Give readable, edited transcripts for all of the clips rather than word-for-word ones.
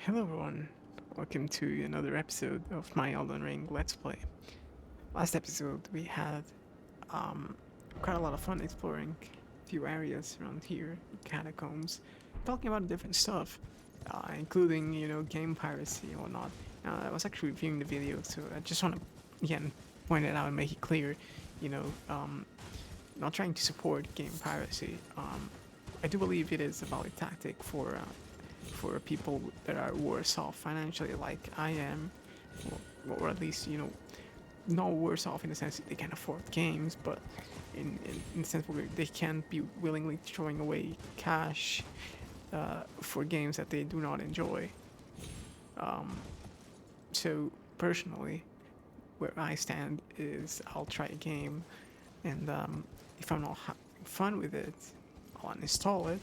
Hello everyone, welcome to another episode of my Elden Ring Let's Play. Last episode we had um, quite a lot of fun exploring a few areas around here, catacombs, talking about different stuff, including, game piracy and whatnot. I was actually reviewing the video, so I just want to, again, point it out and make it clear, you know, um, not trying to support game piracy. I do believe it is a valid tactic for people that are worse off financially, like I am, or at least not worse off in the sense that they can afford games, but in the sense where they can't be willingly throwing away cash for games that they do not enjoy. So personally, where I stand is I'll try a game, and if I'm not having fun with it, I'll uninstall it.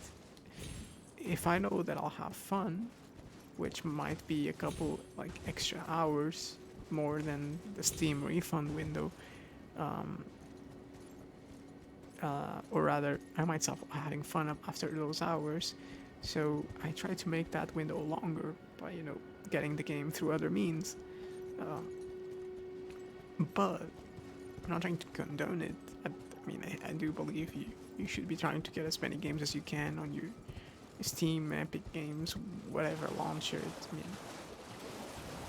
If I know that I'll have fun, which might be a couple like extra hours more than the Steam refund window, um, or rather, I might stop having fun after those hours. So I try to make that window longer by getting the game through other means. But I'm not trying to condone it. I do believe you should be trying to get as many games as you can on your Steam, Epic Games, whatever launcher.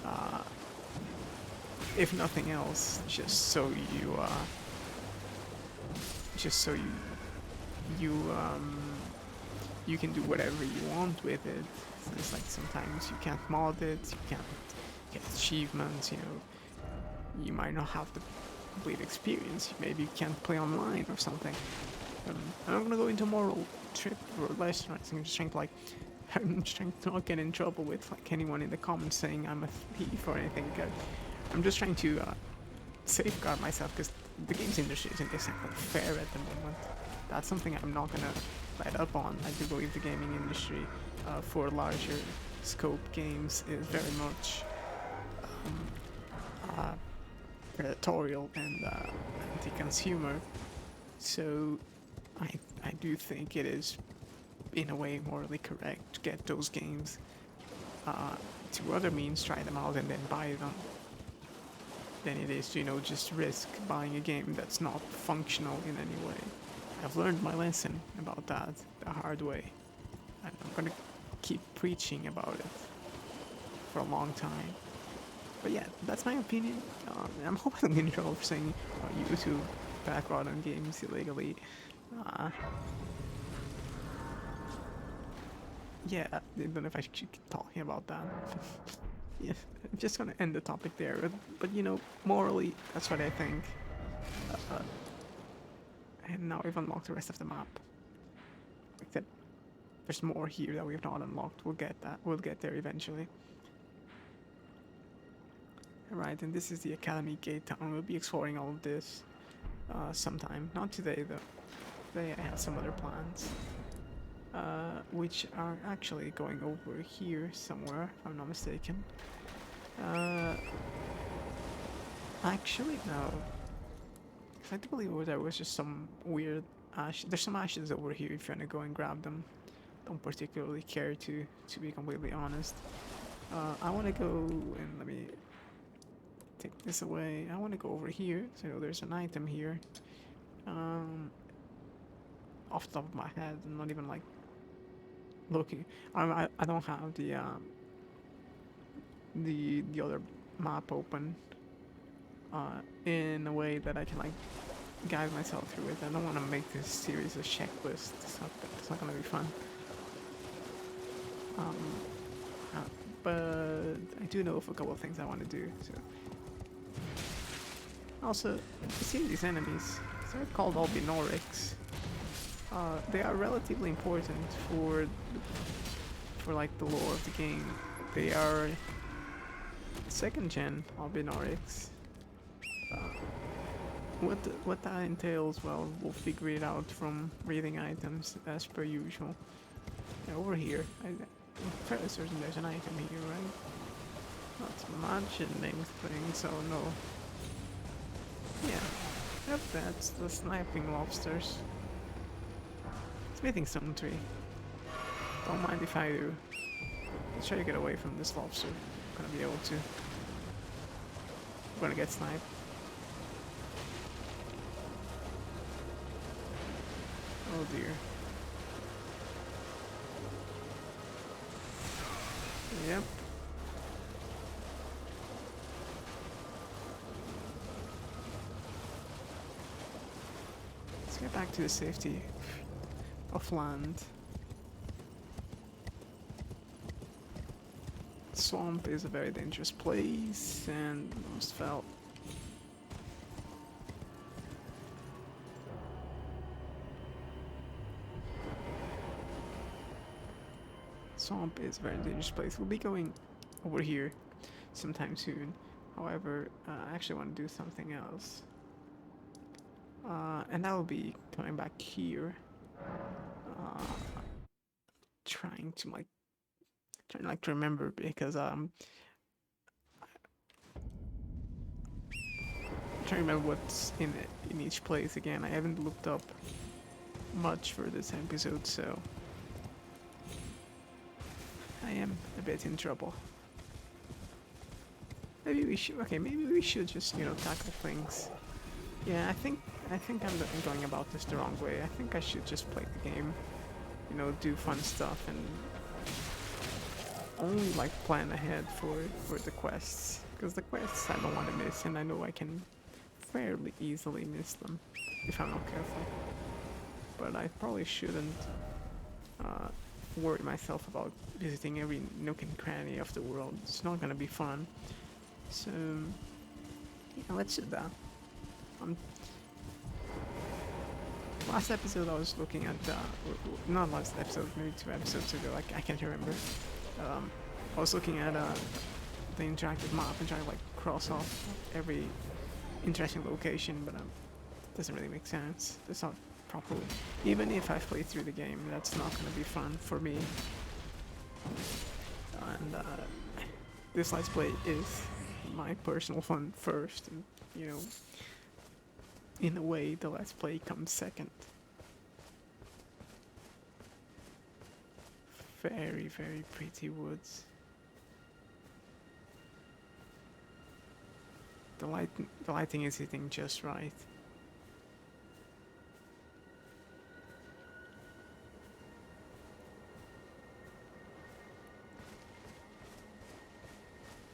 Uh, if nothing else, just so you you can do whatever you want with it. So it's like sometimes you can't mod it, you can't get achievements. You might not have the complete experience. Maybe you can't play online or something. I'm not gonna go into moral trip or restaurants. I'm just trying to I'm just trying to not get in trouble with anyone in the comments saying I'm a thief or anything. I'm just trying to safeguard myself because the games industry isn't exactly fair at the moment. That's something I'm not gonna let up on. I do believe the gaming industry for larger scope games is very much predatorial and anti-consumer. So I do think it is, in a way, morally correct to get those games to other means, try them out, and then buy them, than it is to, just risk buying a game that's not functional in any way. I've learned my lesson about that the hard way, and I'm gonna keep preaching about it for a long time. But yeah, that's my opinion. I'm hoping I'm getting in trouble for saying YouTube backlog on games illegally. Uh, yeah, I don't know if I should keep talking about that. Yeah, I'm just gonna end the topic there. But morally, that's what I think. Uh, and now we've unlocked the rest of the map. Except there's more here that we've not unlocked. We'll get that. We'll get there eventually. Alright, and this is the Academy Gate Town. We'll be exploring all of this sometime. Not today, though. Today I have some other plans. Which are actually going over here somewhere, if I'm not mistaken. Actually, no. I do believe there was just some weird ash. There's some ashes over here if you want to go and grab them. Don't particularly care to be completely honest. I want to go and let me take this away. I want to go over here. So there's an item here. Off the top of my head, I'm not even looking. I don't have the other map open in a way that I can guide myself through it. I don't want to make this series a checklist. It's not gonna be fun. But I do know of a couple of things I want to do. So also, you see these enemies? They're called Albinorics. They are relatively important for the lore of the game. They are second gen Albinorics. What that entails, well, we'll figure it out from reading items as per usual. Over here, I'm fairly certain there's an item here, right? Not much in thing, so no. Yeah, yep, that's the sniping lobsters. Smithing stone tree. Don't mind if I do. Let's try to get away from this lobster. I'm gonna be able to. We're gonna get sniped. Oh dear. Yep. Let's get back to the safety of land. Swamp is a very dangerous place and most felt. Swamp is a very dangerous place. We'll be going over here sometime soon. However, I actually want to do something else. And that will be coming back here. Trying to to remember because trying to remember what's in each place again. I haven't looked up much for this episode, so I am a bit in trouble. Maybe we should. Okay, maybe we should just tackle things. Yeah, I think I'm going about this the wrong way. I think I should just play the game. Do fun stuff and only plan ahead for the quests, because the quests I don't want to miss, and I know I can fairly easily miss them if I'm not careful. But I probably shouldn't worry myself about visiting every nook and cranny of the world. It's not gonna be fun. So yeah, let's do that. Last episode I was looking at not last episode, maybe 2 episodes ago. I can't remember. I was looking at the interactive map and trying to cross off every interesting location, but it doesn't really make sense. That's not properly. Even if I've played through the game, that's not going to be fun for me. And this Let's Play is my personal fun first, and in a way, the Let's Play comes second. Very, very pretty woods. The lighting is hitting just right.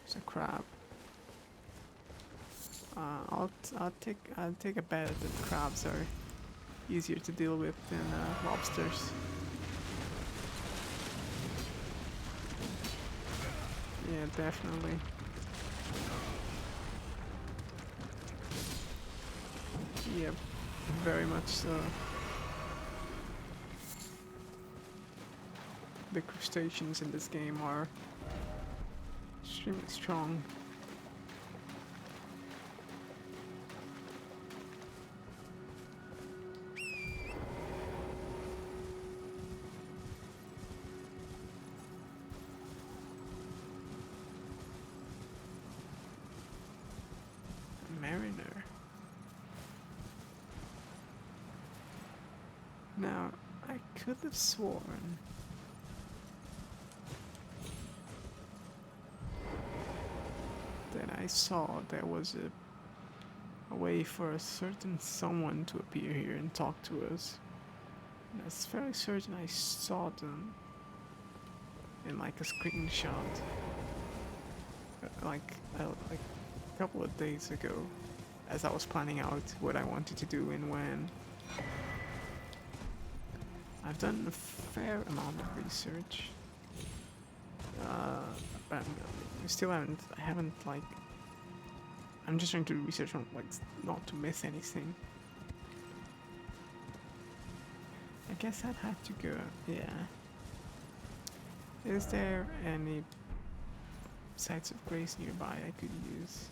There's a crab. I'll take a bet that crabs are easier to deal with than lobsters. Yeah, definitely. Yep, very much so. The crustaceans in this game are extremely strong. Mariner. Now, I could have sworn that I saw there was a way for a certain someone to appear here and talk to us. And I was fairly certain I saw them in a screenshot, like a couple of days ago, as I was planning out what I wanted to do and when. I've done a fair amount of research, but I haven't I'm just trying to research on not to miss anything. I guess I'd have to go, yeah. Is there any sites of grace nearby I could use?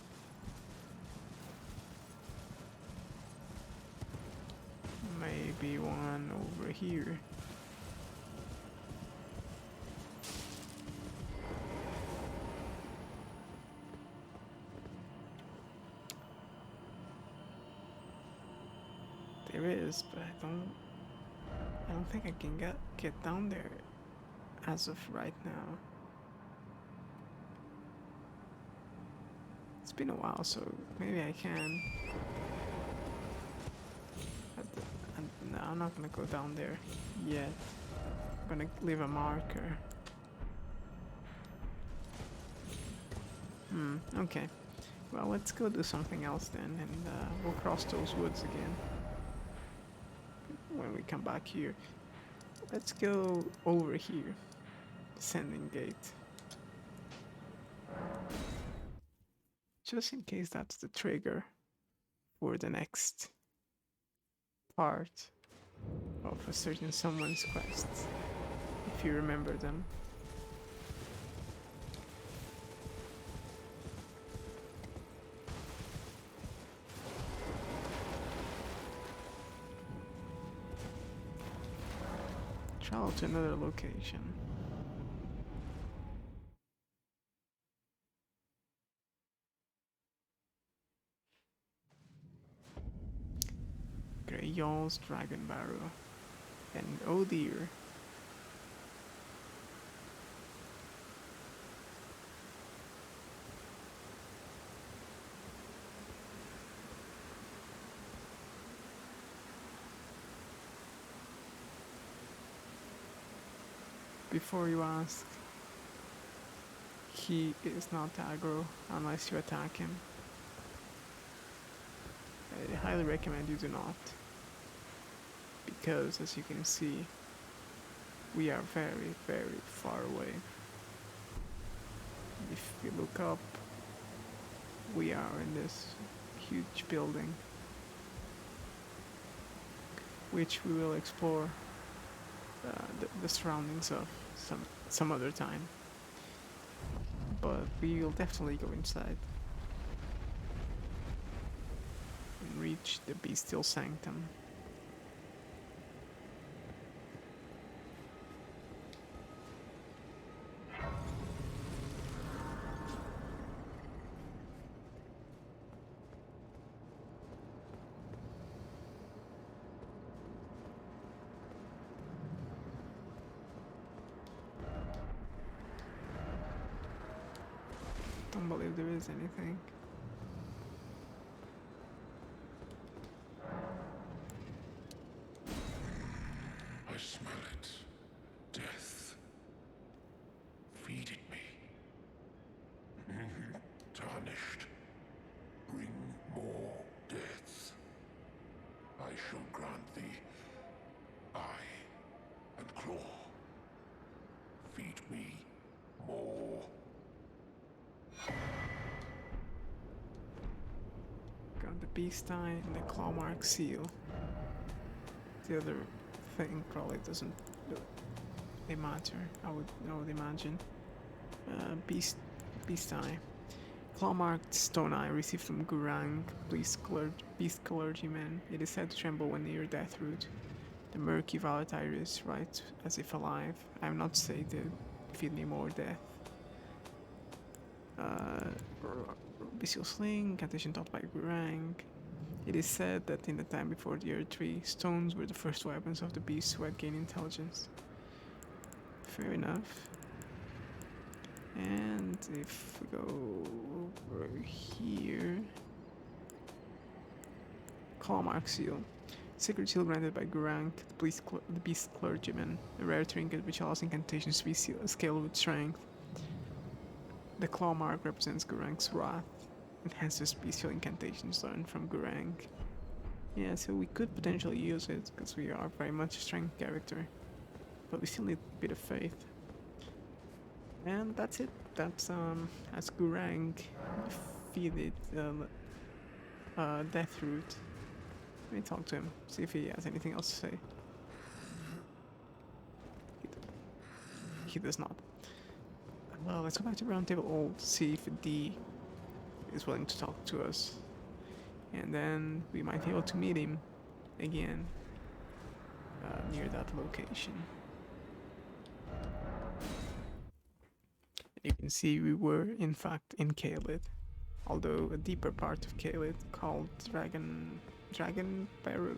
Maybe one over here. There is, but I don't think I can get down there as of right now. It's been a while, so maybe I can. No, I'm not gonna go down there yet. I'm gonna leave a marker. Okay. Well, let's go do something else then, and we'll cross those woods again when we come back here. Let's go over here. Sending gate. Just in case that's the trigger for the next part of a certain someone's quest, if you remember them. Travel to another location. Grey Yawl's Dragon Barrow. And oh dear. Before you ask, he is not aggro unless you attack him. I highly recommend you do not, because as you can see, we are very, very far away. If you look up, we are in this huge building, which we will explore the surroundings of some other time. But we will definitely go inside and reach the Bestial Sanctum. Don't believe there is anything. I smell it. Death. Feeding me. Tarnished. Bring more death. I shall grant thee eye and claw. Feed me more. Got the beast eye and the claw mark seal. The other thing probably doesn't really matter, I would imagine. Beast eye. Claw marked stone eye received from Gurranq, beast clergyman. It is said to tremble when near death root. The murky violet iris, right as if alive. I am not sated. Feed me more death. Bestial Sling, incantation taught by Gurranq. It is said that in the time before the Earth Tree, stones were the first weapons of the beasts who had gained intelligence. Fair enough. And if we go over here, Clawmark Seal. Sacred seal granted by Gurranq, the beast clergyman, a rare trinket which allows incantations to be scaled with strength. The claw mark represents Gurranq's wrath, enhances bestial incantations learned from Gurranq. Yeah, so we could potentially use it, because we are very much a strength character. But we still need a bit of faith. And that's it. That's, as Gurranq defeated Deathroot. Let me talk to him, see if he has anything else to say. He does not. Well, let's go back to Round Table Old, see if D is willing to talk to us. And then we might be able to meet him again near that location. You can see we were in fact in Caelid, although a deeper part of Caelid called Dragon Barrow,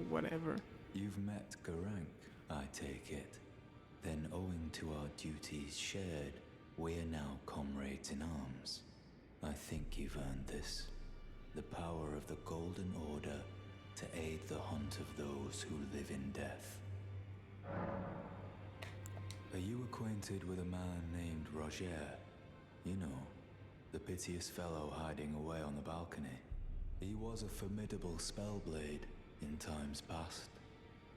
whatever. You've met Gurranq, I take it. Then owing to our duties shared, we are now comrades in arms. I think you've earned this. The power of the Golden Order to aid the hunt of those who live in death. Are you acquainted with a man named Roger? You know, the piteous fellow hiding away on the balcony. He was a formidable spellblade in times past.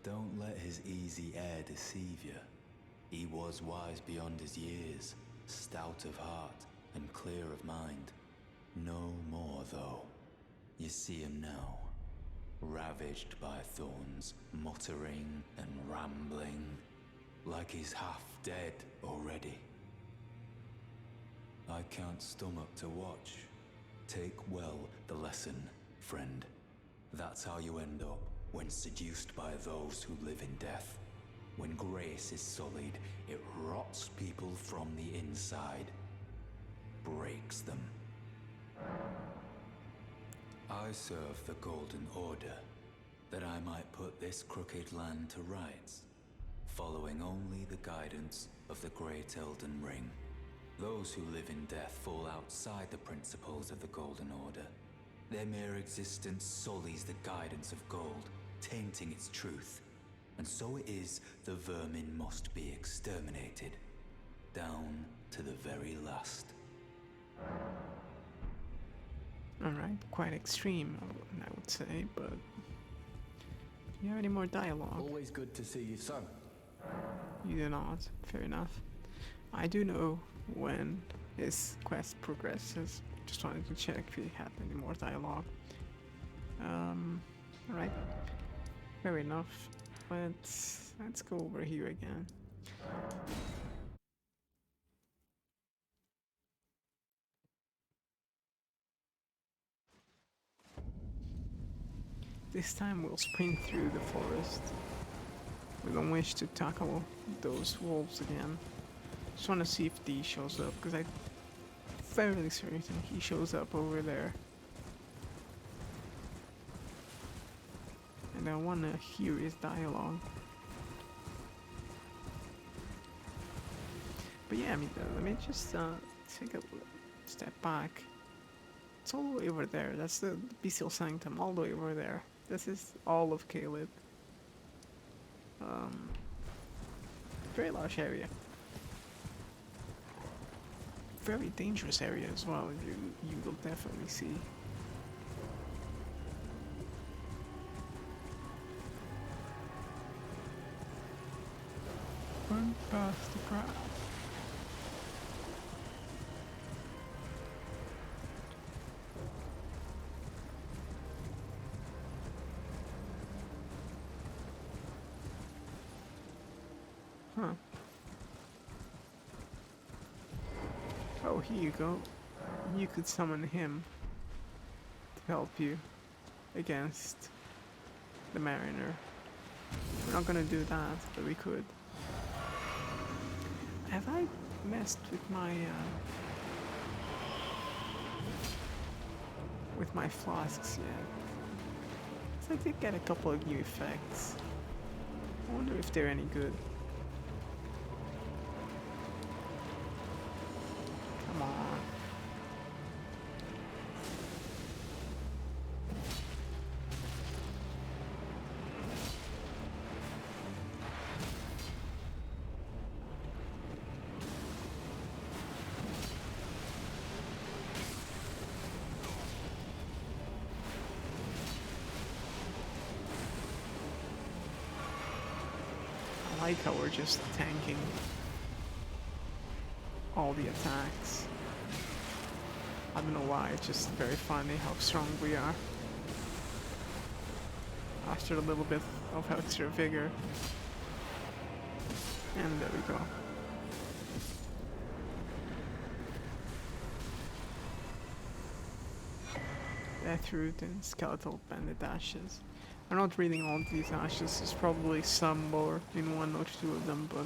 Don't let his easy air deceive you. He was wise beyond his years, stout of heart and clear of mind. No more, though. You see him now, ravaged by thorns, muttering and rambling, like he's half dead already. I can't stomach to watch. Take well the lesson, friend. That's how you end up when seduced by those who live in death. When grace is sullied, it rots people from the inside, breaks them. I serve the Golden Order, that I might put this crooked land to rights, following only the guidance of the great Elden Ring. Those who live in death fall outside the principles of the Golden Order. Their mere existence sullies the guidance of gold, tainting its truth. And so it is the vermin must be exterminated, down to the very last. Alright, quite extreme, I would say, but... Do you have any more dialogue? Always good to see you, son. You do not. Fair enough. I do know when his quest progresses. Just wanted to check if he had any more dialogue. Alright. Fair enough. Let's go over here again. This time we'll sprint through the forest. We don't wish to tackle those wolves again. Just want to see if D shows up, because I'm fairly certain he shows up over there. And I want to hear his dialogue. But yeah, I mean, let me just take a step back. It's all the way over there. That's the Bestial Sanctum, all the way over there. This is all of Caleb. Very large area. Very dangerous area as well, you will definitely see. Run past the crowd. Huh. Oh, here you go. You could summon him to help you against the Mariner. We're not gonna do that, but we could. Have I messed with my flasks yet? So I did get a couple of new effects. I wonder if they're any good. Come on. I like how we're just tanking all the attacks. I don't know why, it's just very funny how strong we are. After a little bit of extra vigor. And there we go. Deathroot and Skeletal Bandit Ashes. I'm not reading all these ashes, there's probably some more in one or two of them, but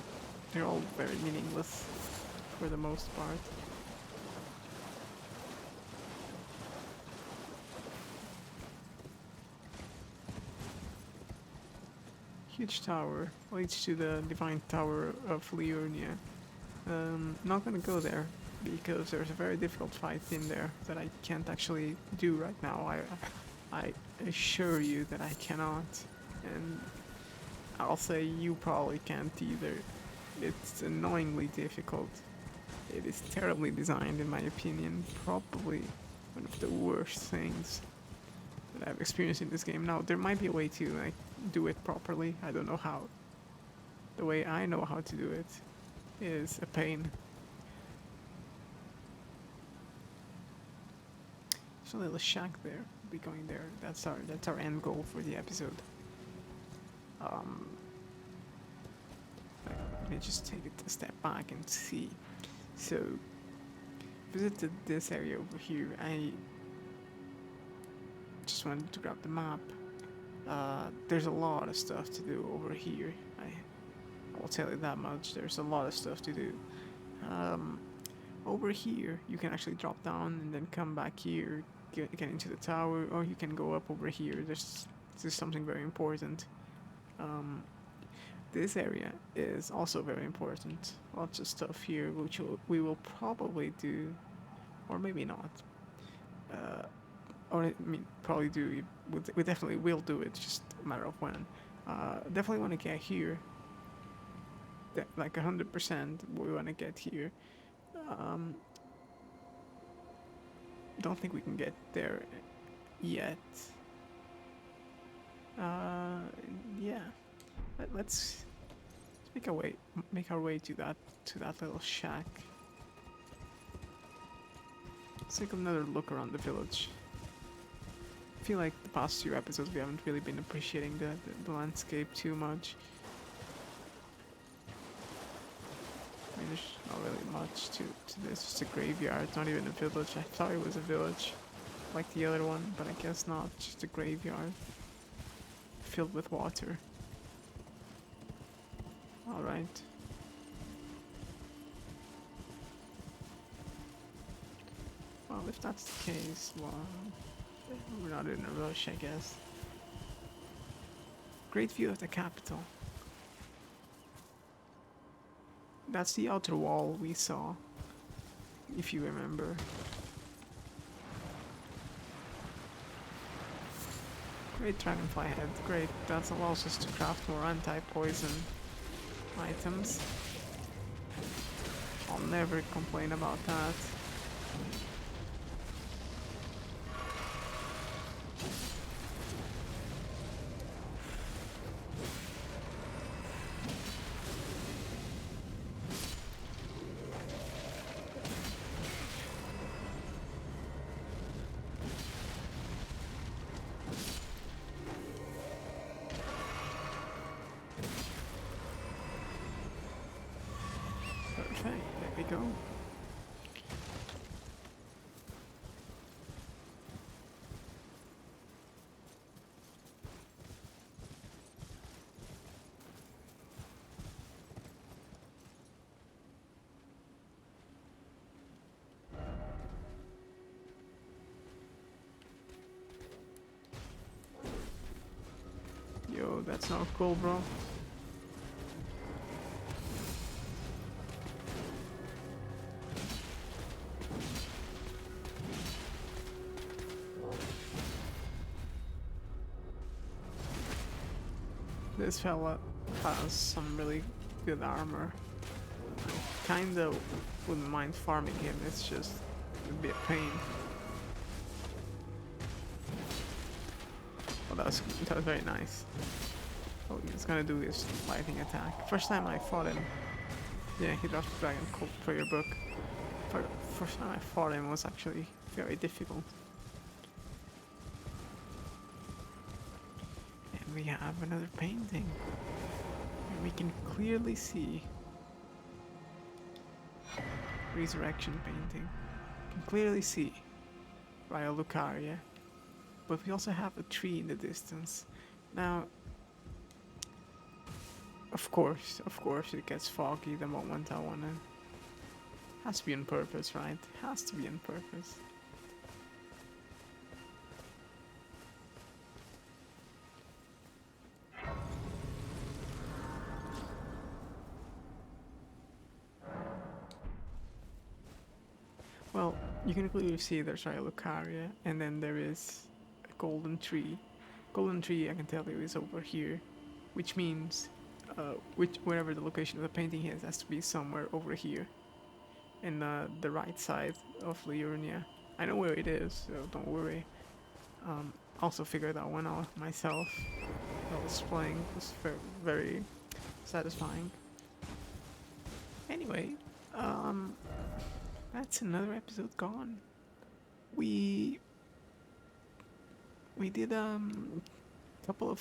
they're all very meaningless for the most part. Huge tower leads to the Divine Tower of Liurnia. Not gonna go there because there's a very difficult fight in there that I can't actually do right now. I assure you that I cannot, and I'll say you probably can't either. It's annoyingly difficult. It is terribly designed, in my opinion. Probably one of the worst things that I've experienced in this game. Now, there might be a way to like do it properly. I don't know how. The way I know how to do it is a pain. There's a little shack there. We'll be going there. That's our end goal for the episode. Um, Let me just take it a step back and see. So, visited this area over here. I just wanted to grab the map. There's a lot of stuff to do over here. I will tell you that much. There's a lot of stuff to do. Over here, you can actually drop down and then come back here, get into the tower, or you can go up over here. There's something very important. This area is also very important. Lots of stuff here, which we will probably do, or maybe not. Or I mean, probably do. We definitely will do it. Just a matter of when. Definitely want to get here. Like 100%, we want to get here. Don't think we can get there yet. Yeah. Let's make our way to that little shack. Let's take another look around the village. I feel like the past few episodes we haven't really been appreciating the landscape too much. I mean, there's not really much to this. It's a graveyard, not even a village. I thought it was a village, like the other one, but I guess not. Just a graveyard filled with water. Alright. Well, if that's the case, well, we're not in a rush, I guess. Great view of the capital. That's the outer wall we saw, if you remember. Great dragonfly head, great. That allows us to craft more anti-poison items. I'll never complain about that. Perfect, there we go. Yo, that's not cool, bro. This fella has some really good armor. I kinda wouldn't mind farming him, it's just a bit of pain. Oh, that was very nice. Oh, he's gonna do his lightning attack. First time I fought him. Yeah, he dropped the Dragon Cult Prayer Book. First time I fought him was actually very difficult. And we have another painting. And we can clearly see Resurrection painting. You can clearly see Raya Lucaria. But we also have a tree in the distance. Now, of course, it gets foggy the moment I wanna. Has to be on purpose, right? Has to be on purpose. Well, you can clearly see there's Lucaria, and then there is a golden tree. Golden tree, I can tell you, is over here, which means which wherever the location of the painting is has to be somewhere over here, in the right side of Liurnia. I know where it is, so don't worry. Also figured that one out myself. I was playing. It was very satisfying. Anyway, um, that's another episode gone. We we did couple of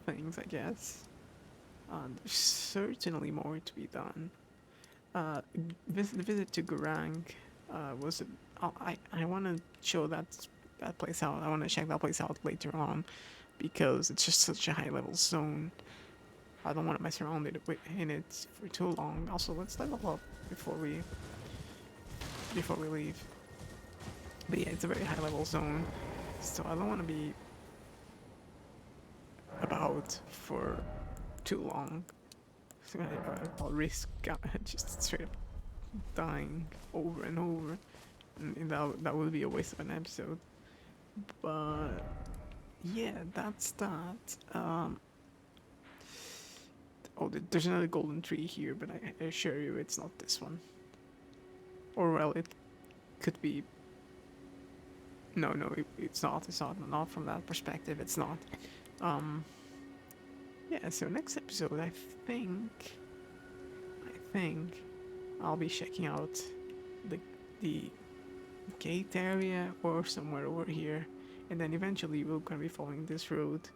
things, I guess. There's certainly more to be done. The visit to Gurranq was I want to show that place out. I want to check that place out later on because it's just such a high level zone. I don't want to mess around in it for too long. Also, let's level up before we leave. But yeah, it's a very high level zone, so I don't want to be about for too long. So I'll risk just straight up dying over and over, and that would be a waste of an episode. But yeah, that's that. Oh, there's another golden tree here, but I assure you it's not this one. Or well, it could be. No, it's not. It's not. Not from that perspective. It's not. Um. Yeah. So next episode, I think I'll be checking out the gate area or somewhere over here, and then eventually we're gonna be following this road.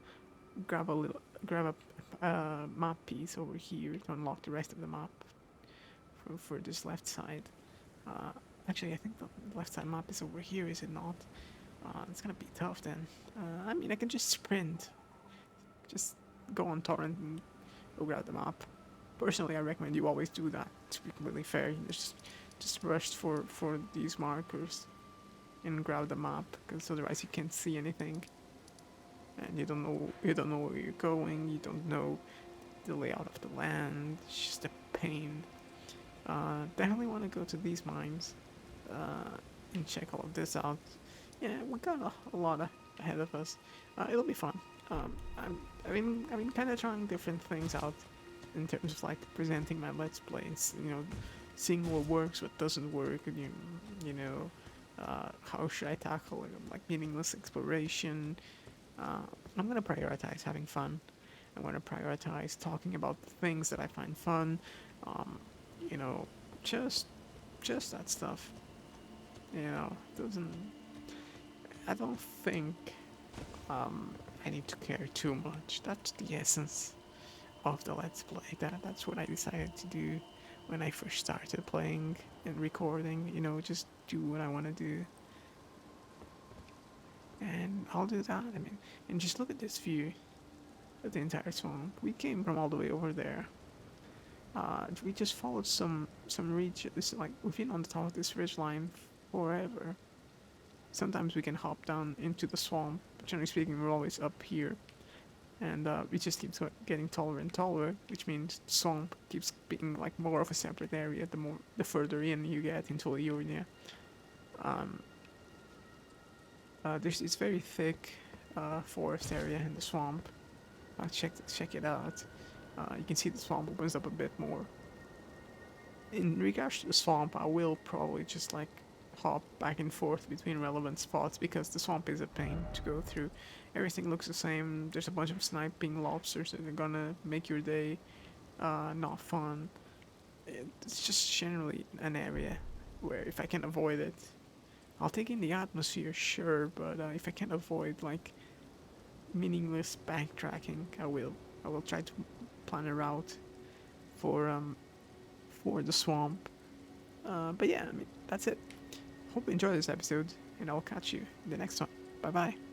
Grab a map piece over here to unlock the rest of the map for this left side. Uh, Actually, I think the left side map is over here, is it not? It's gonna be tough then. I mean, I can just sprint. Just go on torrent and go grab the map. Personally, I recommend you always do that, to be completely fair. You just rush for these markers and grab the map, because otherwise you can't see anything. And you don't know where you're going, you don't know the layout of the land. It's just a pain. Definitely want to go to these mines and check all of this out. Yeah, we got a lot ahead of us. It'll be fun. I've been kind of trying different things out in terms of like presenting my let's plays. Seeing what works, what doesn't work. How should I tackle like meaningless exploration. I'm gonna prioritize having fun. I'm gonna prioritize talking about the things that I find fun. Um, you know, just that stuff. Doesn't. I don't think I need to care too much. That's the essence of the let's play. That's what I decided to do when I first started playing and recording. Just do what I want to do, and I'll do that. I mean, and just look at this view of the entire swamp. We came from all the way over there. We just followed some ridges. Like we've been on the top of this ridge line forever. Sometimes we can hop down into the swamp. But generally speaking, we're always up here, and it just keeps getting taller and taller, which means the swamp keeps being like more of a separate area the further in you get into Liurnia. There's this very thick forest area in the swamp. Check it out. You can see the swamp opens up a bit more. In regards to the swamp, I will probably just like hop back and forth between relevant spots because the swamp is a pain to go through. Everything looks the same. There's a bunch of sniping lobsters that are gonna make your day not fun. It's just generally an area where if I can avoid it, I'll take in the atmosphere, sure, but if I can avoid like meaningless backtracking, I will. I will try to plan a route for the swamp. But yeah, I mean that's it. Hope you enjoyed this episode, and I'll catch you in the next one. Bye bye.